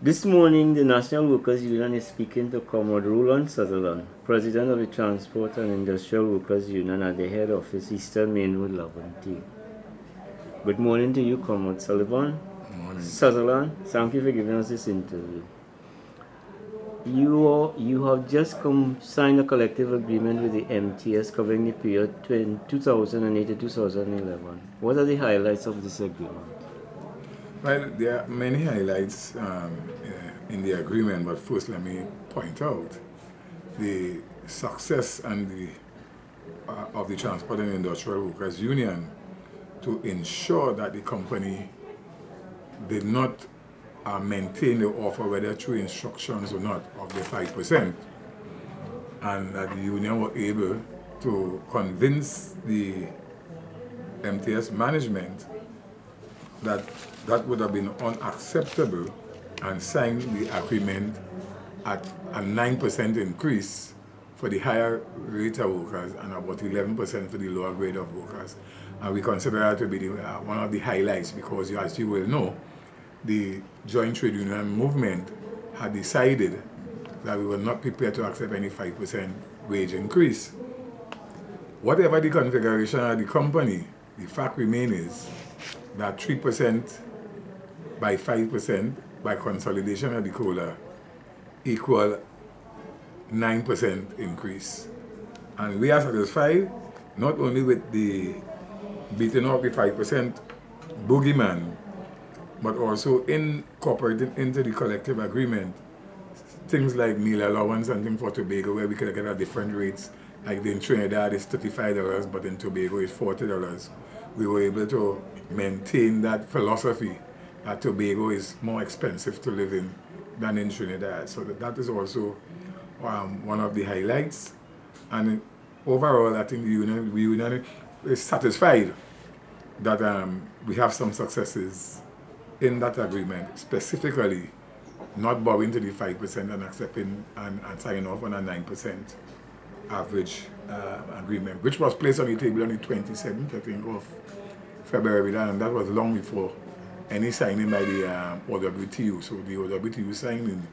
This morning, the National Workers Union is speaking to Comrade Roland Sutherland, President of the Transport and Industrial Workers Union at the head office, Eastern Main Road, Laventille. Good morning to you, Comrade Sullivan. Good morning. Sutherland, thank you for giving us this interview. You have just signed a collective agreement with the MTS covering the period 2008 to 2011. What are the highlights of this agreement? Well, there are many highlights in the agreement, but first let me point out the success and of the Transport and Industrial Workers Union to ensure that the company did not maintain the offer, whether through instructions or not, of the 5%, and that the union were able to convince the MTS management that that would have been unacceptable and signed the agreement at a 9% increase for the higher rate of workers and about 11% for the lower grade of workers. And we consider that to be one of the highlights because, as you will know, the Joint Trade Union movement had decided that we were not prepared to accept any 5% wage increase. Whatever the configuration of the company, the fact remains is that 3% by 5% by consolidation of the COLA equal 9% increase. And we are satisfied not only with the beating of the 5% boogeyman, but also incorporating into the collective agreement things like meal allowance and things for Tobago, where we could get at different rates. Like in Trinidad it's $35, but in Tobago it's $40. We were able to maintain that philosophy that Tobago is more expensive to live in than in Trinidad. So that is also one of the highlights. And overall, I think the union is satisfied that we have some successes in that agreement, specifically not bowing to the 5% and accepting and signing off on a 9% average agreement, which was placed on the table on the 27th, I think, of February, and that was long before any signing by the OWTU. So the OWTU signing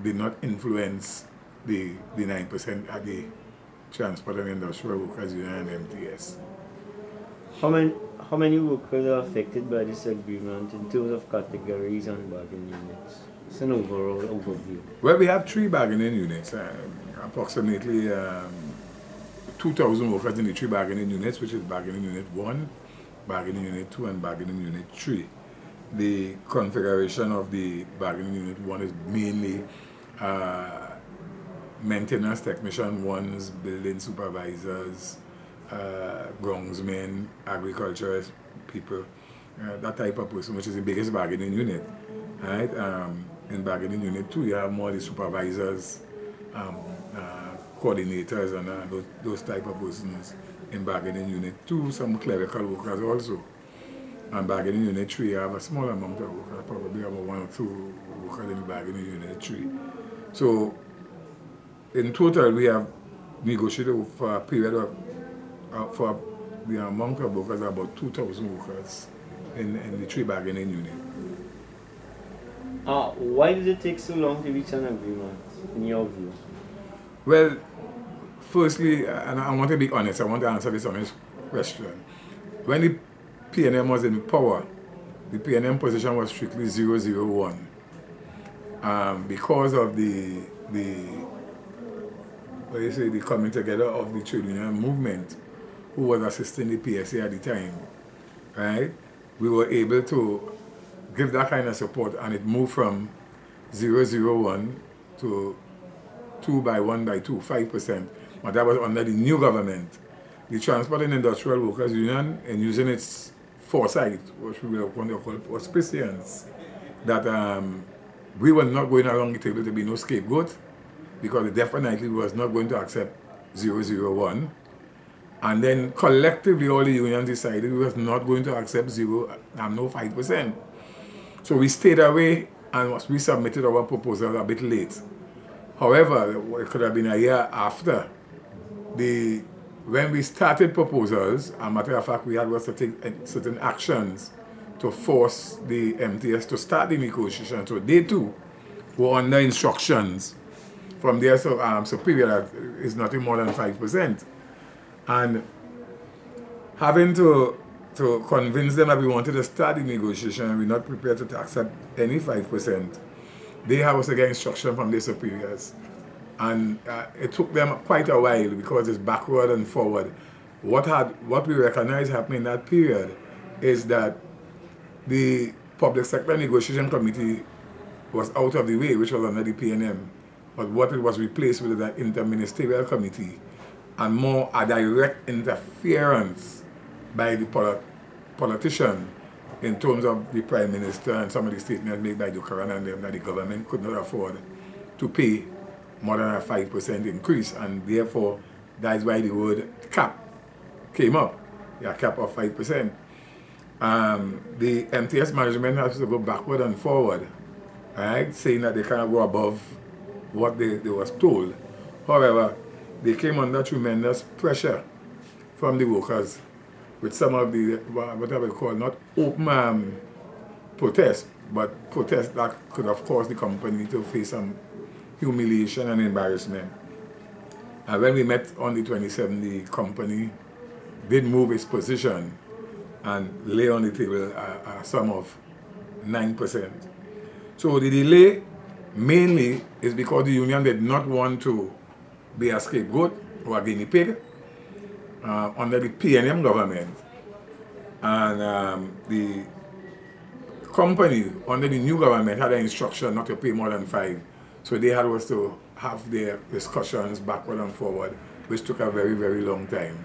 did not influence the 9% at the Transport and Industrial Workers Union and MTS. How many workers are affected by this agreement in terms of categories and bargaining units? It's an overall overview. Well, we have 3 bargaining units, approximately 2,000 workers in the 3 bargaining units, which is bargaining unit 1, bargaining unit 2, and bargaining unit 3. The configuration of the bargaining unit 1 is mainly maintenance technician 1s, building supervisors, groundsmen, agriculturist people, that type of person, which is the biggest bargaining unit. Right? In bargaining unit 2, you have more the supervisors, coordinators, and those type of persons. In bargaining unit 2, some clerical workers also. And bargaining unit 3, you have a small amount of workers, probably about 1 or 2 workers in bargaining unit 3. So, in total, we have negotiated for a period of, for the amount of workers, about 2,000 workers in the 3 bargaining units. Why did it take so long to reach an agreement, in your view? Well, firstly, and I want to be honest, I want to answer this honest question. When the PNM was in power, the PNM position was strictly 001. Because of the coming together of the trade union movement, who was assisting the PSA at the time, right? We were able to give that kind of support, and it moved from 001 to 2 by 1 by 2, 5%. But that was under the new government. The Transport and Industrial Workers Union, in using its foresight, which we were going to call auspicience, that we were not going around the table to be no scapegoat, because definitely we was not going to accept 001. And then collectively all the unions decided we was not going to accept no 5%. So we stayed away and we submitted our proposal a bit late. However, it could have been a year after. When we started proposals, a matter of fact, we had to take certain actions to force the MTS to start the negotiation. So they too were under instructions from their superior that is nothing more than 5%. And having to convince them that we wanted to start the negotiation and we're not prepared to accept any 5%, they have us to get instruction from their superiors. And it took them quite a while because it's backward and forward. What we recognize happening in that period is that the Public Sector Negotiation Committee was out of the way, which was under the PNM. But what it was replaced with is an interministerial committee and more a direct interference by the politician in terms of the Prime Minister and some of the statements made by Dukaran and them that the government could not afford to pay more than a 5% increase, and therefore that is why the word cap came up, a cap of 5%. The MTS management has to go backward and forward, right, saying that they cannot go above what they was told. However, they came under tremendous pressure from the workers with some of the, what I would call, not open protest, but protest that could have caused the company to face some humiliation and embarrassment. And when we met on the 27th, the company did move its position and lay on the table a sum of 9%. So the delay mainly is because the union did not want to be a scapegoat or a guinea pig under the PNM government. And the company under the new government had an instruction not to pay more than 5%. So they had us to have their discussions backward and forward, which took a very, very long time.